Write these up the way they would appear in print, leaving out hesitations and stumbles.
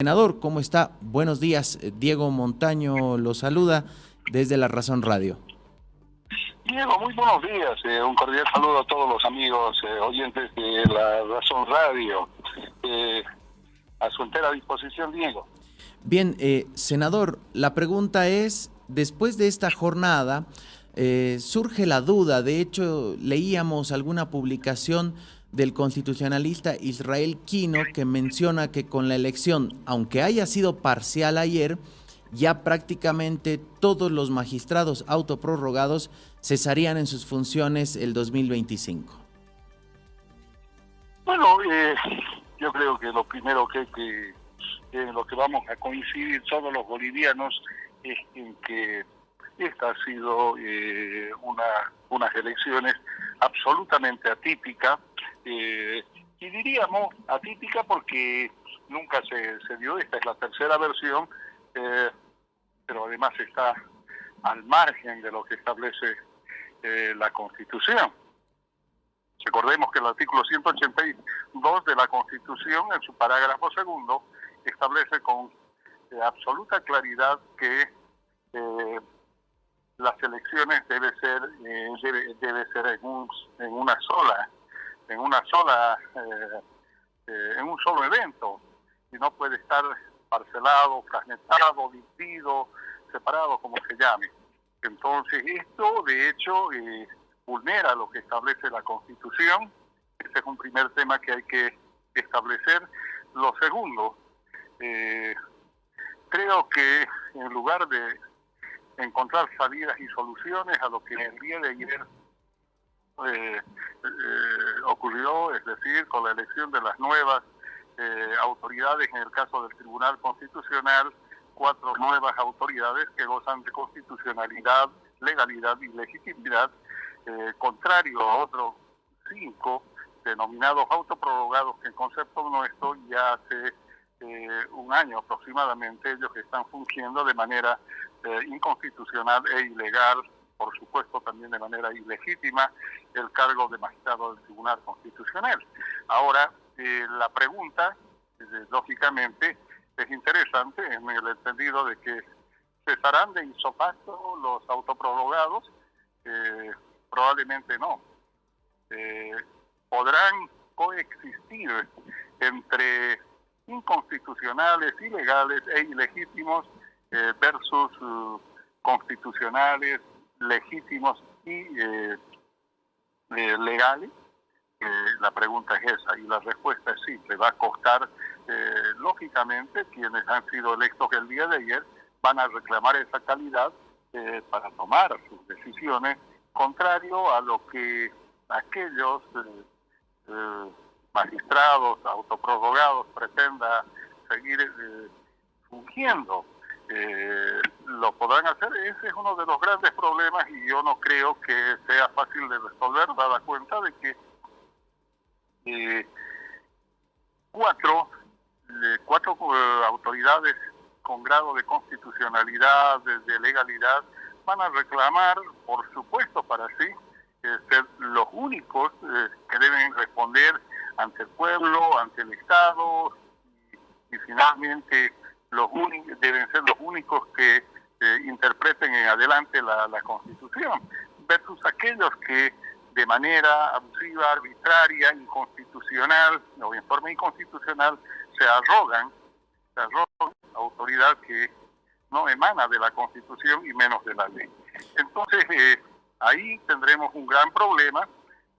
Senador, ¿cómo está? Buenos días. Diego Montaño lo saluda desde La Razón Radio. Diego, muy buenos días. Un cordial saludo a todos los amigos oyentes de La Razón Radio. A su entera disposición, Diego. Bien, senador, la pregunta es, después de esta jornada, surge la duda. De hecho, leíamos alguna publicación del constitucionalista Israel Quino que menciona que con la elección, aunque haya sido parcial ayer, ya prácticamente todos los magistrados autoprorrogados cesarían en sus funciones el 2025. Bueno, yo creo que lo primero que en lo que vamos a coincidir todos los bolivianos es en que esta ha sido unas elecciones absolutamente atípicas, y diríamos atípica porque nunca se dio. Esta es la tercera versión, pero además está al margen de lo que establece la Constitución. Recordemos que el artículo 182 de la Constitución, en su parágrafo segundo, establece con absoluta claridad que las elecciones debe ser en un solo evento, y no puede estar parcelado, fragmentado, dividido, separado, como se llame. Entonces, esto de hecho vulnera lo que establece la Constitución. Ese es un primer tema que hay que establecer. Lo segundo, creo que en lugar de encontrar salidas y soluciones a lo que el día de ayer ocurrió, es decir, con la elección de las nuevas autoridades, en el caso del Tribunal Constitucional, 4 nuevas autoridades que gozan de constitucionalidad, legalidad y legitimidad, contrario a otros 5 denominados autoprorrogados que en concepto nuestro ya hace un año aproximadamente ellos están fungiendo de manera inconstitucional e ilegal, por supuesto también de manera ilegítima, el cargo de magistrado del Tribunal Constitucional. Ahora, la pregunta, lógicamente, es interesante en el entendido de que cesarán de ipso los autoprorrogados. Probablemente no. Podrán coexistir entre inconstitucionales, ilegales e ilegítimos versus constitucionales, legítimos y legales. La pregunta es esa, y la respuesta es simple. Va a costar, lógicamente, quienes han sido electos el día de ayer van a reclamar esa calidad para tomar sus decisiones, contrario a lo que aquellos magistrados autoprorrogados pretenda seguir fungiendo. Lo podrán hacer. Ese es uno de los grandes problemas, y yo no creo que sea fácil de resolver, dada cuenta de que cuatro autoridades con grado de constitucionalidad, de legalidad, van a reclamar, por supuesto para sí, ser los únicos que deben responder ante el pueblo, ante el Estado, y finalmente deben ser los únicos que interpreten en adelante la Constitución, versus aquellos que de manera abusiva, arbitraria, inconstitucional, o en forma inconstitucional, se arrogan autoridad que no emana de la Constitución y menos de la ley. Entonces, ahí tendremos un gran problema,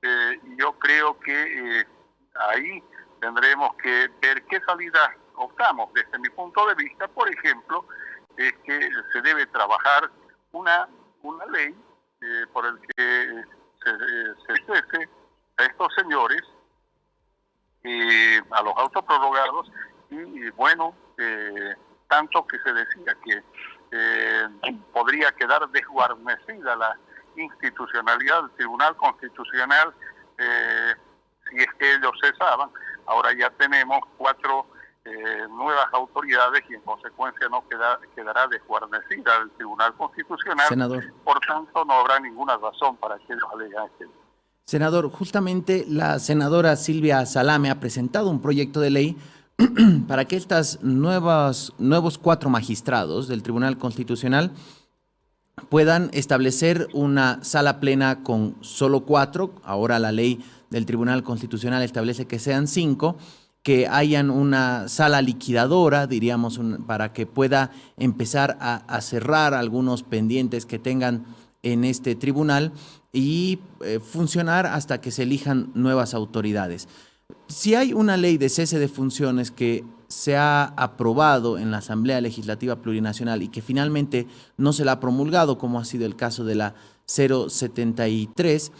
y yo creo que ahí tendremos que ver qué salida optamos. Desde mi punto de vista, por ejemplo, es que se debe trabajar una ley por el que se cese a estos señores, a los autoprorrogados, y bueno, tanto que se decía que podría quedar desguarnecida la institucionalidad del Tribunal Constitucional si es que ellos cesaban. Ahora ya tenemos 4 nuevas autoridades, y en consecuencia no quedará desguarnecida el Tribunal Constitucional. Senador. Por tanto, no habrá ninguna razón para que ellos alegan este. Senador, justamente la senadora Silvia Salame ha presentado un proyecto de ley para que estas nuevos 4 magistrados del Tribunal Constitucional puedan establecer una sala plena con solo 4. Ahora la ley del Tribunal Constitucional establece que sean 5, que hayan una sala liquidadora, diríamos, para que pueda empezar a cerrar algunos pendientes que tengan en este tribunal y funcionar hasta que se elijan nuevas autoridades. Si hay una ley de cese de funciones que se ha aprobado en la Asamblea Legislativa Plurinacional y que finalmente no se la ha promulgado, como ha sido el caso de la 073,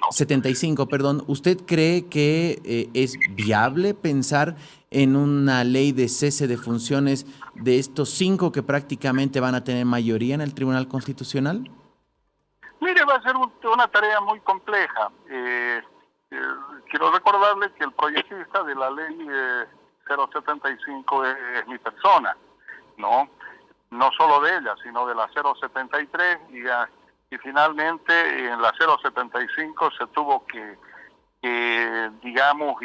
75, perdón, ¿usted cree que es viable pensar en una ley de cese de funciones de estos 5 que prácticamente van a tener mayoría en el Tribunal Constitucional? Mire, va a ser una tarea muy compleja. Quiero recordarle que el proyectista de la ley 075 es mi persona, ¿no? No solo de ella, sino de la 073 y finalmente en la 075 se tuvo que digamos,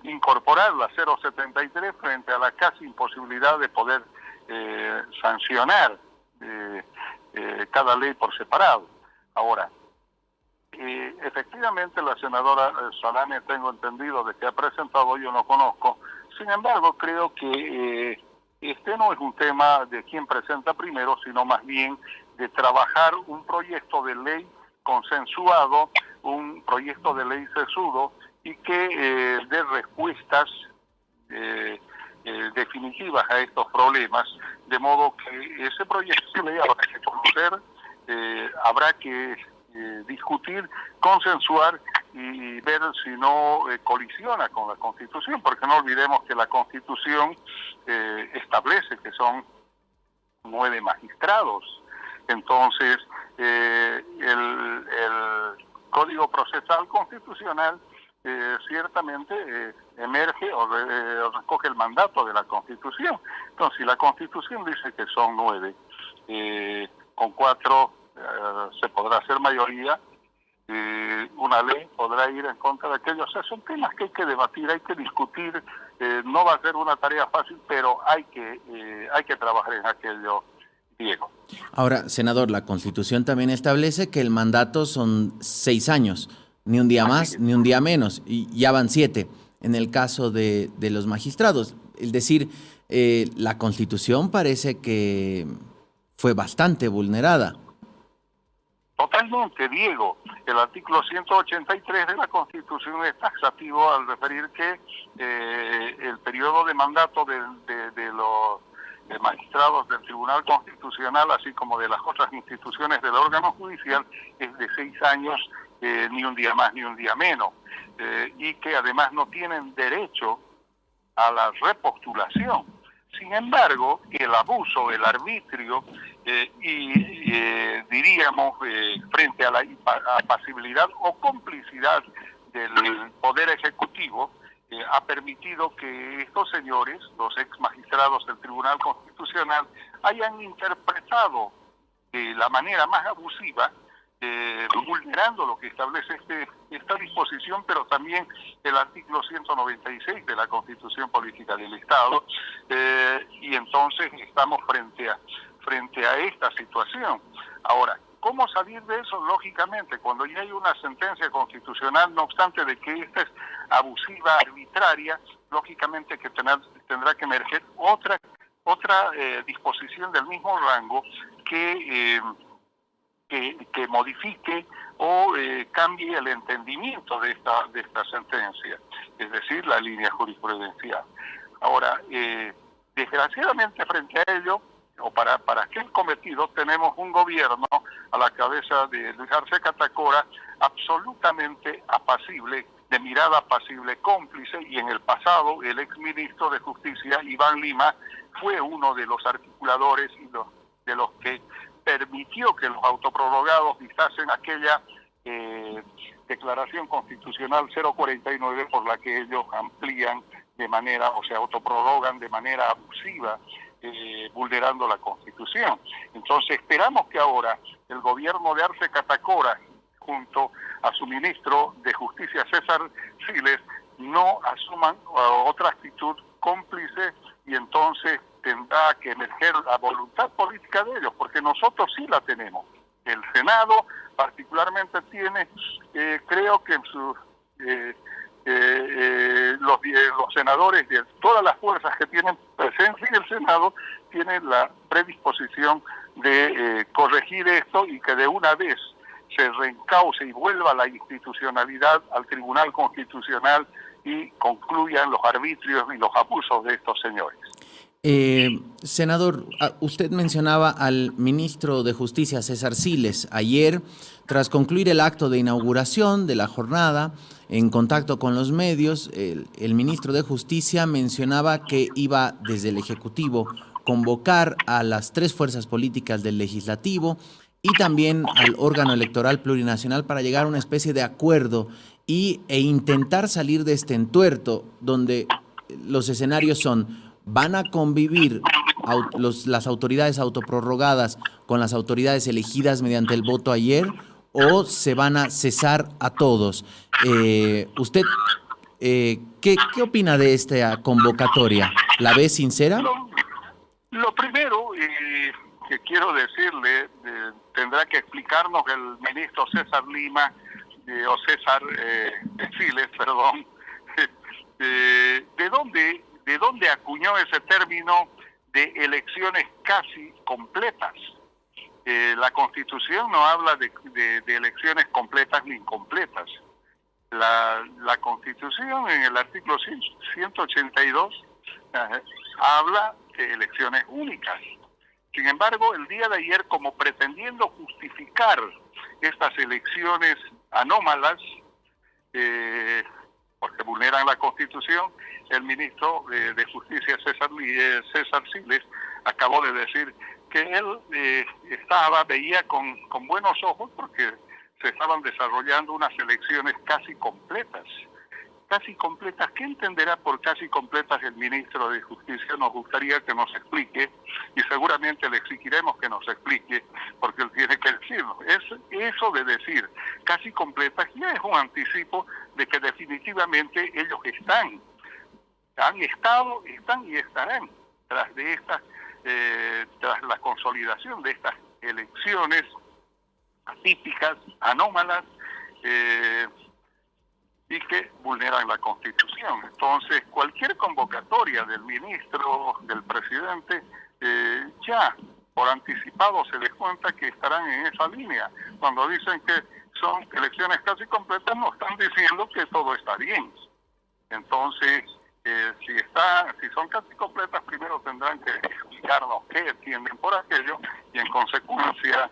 incorporar la 073 frente a la casi imposibilidad de poder sancionar cada ley por separado. Ahora, efectivamente la senadora Salame, tengo entendido de que ha presentado, yo no conozco, sin embargo creo que este no es un tema de quién presenta primero, sino más bien de trabajar un proyecto de ley consensuado, un proyecto de ley sesudo y que dé respuestas definitivas a estos problemas, de modo que ese proyecto de ley habrá que conocer, habrá que discutir, consensuar y ver si no colisiona con la Constitución, porque no olvidemos que la Constitución establece que son 9 magistrados. Entonces, el Código Procesal Constitucional ciertamente emerge o recoge el mandato de la Constitución. Entonces, si la Constitución dice que son 9, con 4 se podrá hacer mayoría, una ley podrá ir en contra de aquellos. O sea, son temas que hay que debatir, hay que discutir, no va a ser una tarea fácil, pero hay que trabajar en aquello, Diego. Ahora, senador, la Constitución también establece que el mandato son 6 años, ni un día más, ni un día menos, y ya van 7 en el caso de los magistrados. Es decir, la Constitución parece que fue bastante vulnerada. Totalmente, Diego. El artículo 183 de la Constitución es taxativo al referir que el periodo de mandato de los magistrados del Tribunal Constitucional, así como de las otras instituciones del órgano judicial, es de 6 años, ni un día más ni un día menos, y que además no tienen derecho a la repostulación. Sin embargo, el abuso, el arbitrio diríamos, frente a la impasibilidad o complicidad del Poder Ejecutivo, ha permitido que estos señores, los ex magistrados del Tribunal Constitucional, hayan interpretado de la manera más abusiva, vulnerando lo que establece esta disposición, pero también el artículo 196 de la Constitución Política del Estado, y entonces estamos frente a esta situación. Ahora, ¿cómo salir de eso? Lógicamente, cuando ya hay una sentencia constitucional, no obstante de que esta es abusiva, arbitraria, lógicamente que tendrá que emerger otra disposición del mismo rango que modifique o cambie el entendimiento de esta sentencia, es decir, la línea jurisprudencial. Ahora, desgraciadamente frente a ello, o para aquel cometido, tenemos un gobierno a la cabeza de Luis Arce Catacora absolutamente apacible, de mirada apacible, cómplice, y en el pasado el exministro de Justicia, Iván Lima, fue uno de los articuladores y de los que permitió que los autoprorrogados dictasen aquella declaración constitucional 049 por la que ellos amplían de manera, o se autoprorrogan de manera abusiva, vulnerando la Constitución. Entonces esperamos que ahora el gobierno de Arce Catacora, junto a su ministro de Justicia César Siles, no asuman otra actitud cómplice, y entonces tendrá que emerger la voluntad política de ellos, porque nosotros sí la tenemos. El Senado particularmente tiene, creo que en sus los senadores de todas las fuerzas que tienen presencia en el Senado tienen la predisposición de corregir esto y que de una vez se reencauce y vuelva la institucionalidad al Tribunal Constitucional y concluyan los arbitrios y los abusos de estos señores. Senador, usted mencionaba al ministro de Justicia, César Siles. Ayer, tras concluir el acto de inauguración de la jornada, en contacto con los medios, el ministro de Justicia mencionaba que iba desde el Ejecutivo convocar a las 3 fuerzas políticas del Legislativo y también al órgano electoral plurinacional para llegar a una especie de acuerdo e intentar salir de este entuerto donde los escenarios son: ¿van a convivir las autoridades autoprorrogadas con las autoridades elegidas mediante el voto ayer, o se van a cesar a todos? ¿Usted qué opina de esta convocatoria? ¿La ve sincera? Lo primero que quiero decirle, tendrá que explicarnos el ministro César Lima, o César Siles, perdón, ¿de dónde acuñó ese término de elecciones casi completas? La Constitución no habla de elecciones completas ni incompletas. La Constitución, en el artículo 182, habla de elecciones únicas. Sin embargo, el día de ayer, como pretendiendo justificar estas elecciones anómalas, porque vulneran la Constitución, el ministro de Justicia, César Siles, acabó de decir que él veía con buenos ojos porque se estaban desarrollando unas elecciones casi completas. Casi completas, ¿qué entenderá por casi completas el ministro de Justicia? Nos gustaría que nos explique, y seguramente le exigiremos que nos explique, porque él tiene que decirlo. Eso de decir casi completas ya es un anticipo de que definitivamente ellos han estado, están y estarán tras la consolidación de estas elecciones atípicas, anómalas, y que vulneran la Constitución. Entonces, cualquier convocatoria del ministro, del presidente, ya por anticipado se les cuenta que estarán en esa línea. Cuando dicen que son elecciones casi completas, no están diciendo que todo está bien. Entonces, si son casi completas, primero tendrán que explicarnos qué entienden por aquello, y en consecuencia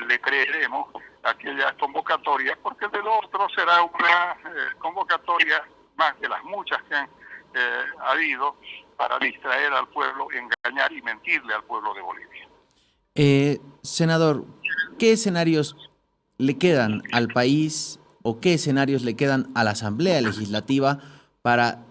le creeremos aquellas convocatorias, porque de lo otro será una convocatoria más de las muchas que han habido para distraer al pueblo, engañar y mentirle al pueblo de Bolivia. Senador, ¿qué escenarios le quedan al país o qué escenarios le quedan a la Asamblea Legislativa para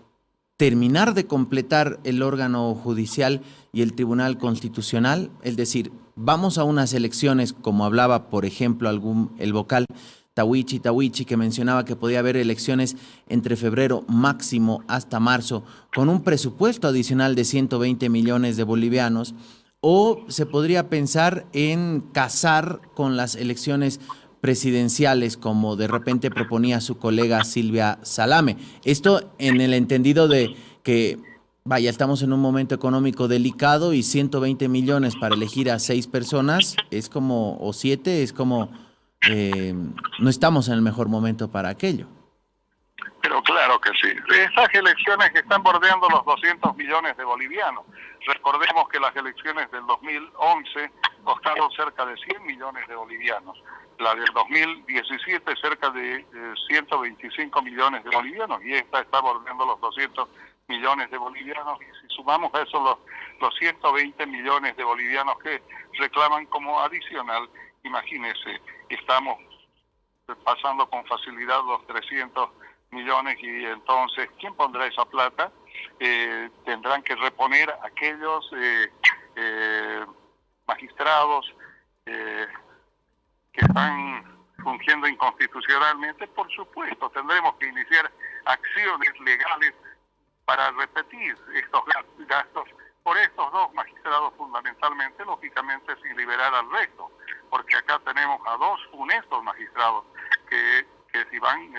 terminar de completar el órgano judicial y el Tribunal Constitucional? Es decir, vamos a unas elecciones, como hablaba, por ejemplo, el vocal Tawichi, que mencionaba que podía haber elecciones entre febrero máximo hasta marzo, con un presupuesto adicional de 120 millones de bolivianos, o se podría pensar en casar con las elecciones presidenciales, como de repente proponía su colega Silvia Salame. Esto en el entendido de que, vaya, estamos en un momento económico delicado y 120 millones para elegir a 6 personas es como, o 7, es como, no estamos en el mejor momento para aquello. Pero claro que sí. Estas elecciones que están bordeando los 200 millones de bolivianos. Recordemos que las elecciones del 2011 costaron cerca de 100 millones de bolivianos. La del 2017 cerca de 125 millones de bolivianos, y esta está bordeando los 200 millones de bolivianos, y si sumamos a eso los 120 millones de bolivianos que reclaman como adicional, imagínense, estamos pasando con facilidad los 300 millones, y entonces, ¿quién pondrá esa plata? Tendrán que reponer aquellos magistrados que están fungiendo inconstitucionalmente. Por supuesto, tendremos que iniciar acciones legales para repetir estos gastos por estos dos magistrados fundamentalmente, lógicamente sin liberar al resto, porque acá tenemos a dos funestos magistrados, que es Iván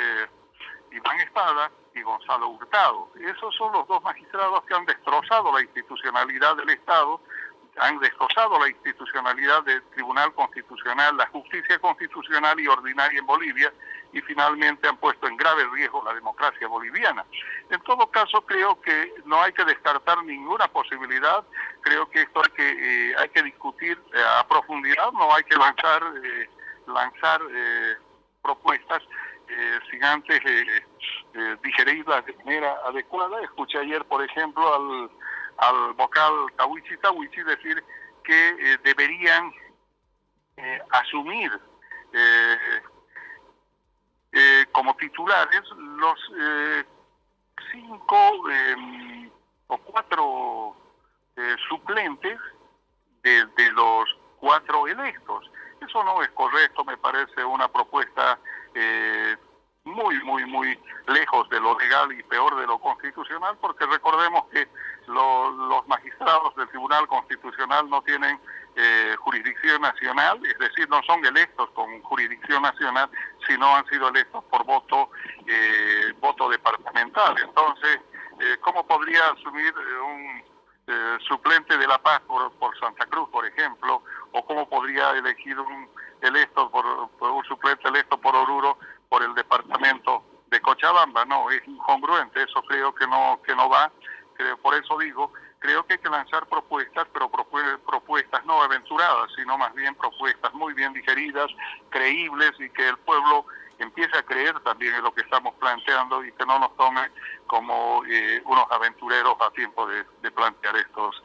Espada y Gonzalo Hurtado. Esos son los dos magistrados que han destrozado la institucionalidad del Estado, han destrozado la institucionalidad del Tribunal Constitucional, la justicia constitucional y ordinaria en Bolivia, y finalmente han puesto en grave riesgo la democracia boliviana. En todo caso, creo que no hay que descartar ninguna posibilidad. Creo que esto hay que discutir a profundidad, no hay que lanzar propuestas sin antes digerirlas de manera adecuada. Escuché ayer, por ejemplo, al vocal Tawichi decir que deberían asumir como titulares los 5 o 4 suplentes de los 4 electos. Eso no es correcto, me parece una propuesta muy lejos de lo legal y peor de lo constitucional, porque recordemos que los magistrados del Tribunal Constitucional no tienen jurisdicción nacional, es decir, no son electos con jurisdicción nacional, sino han sido electos por voto departamental. Entonces, ¿cómo podría asumir un suplente de La Paz por Santa Cruz, por ejemplo, o cómo podría elegir un suplente electo por Oruro por el departamento de Cochabamba? No, es incongruente, eso creo que no va. Por eso digo, creo que hay que lanzar propuestas, pero propuestas no aventuradas, sino más bien propuestas muy bien digeridas, creíbles, y que el pueblo empiece a creer también en lo que estamos planteando y que no nos tome como unos aventureros a tiempo de plantear estos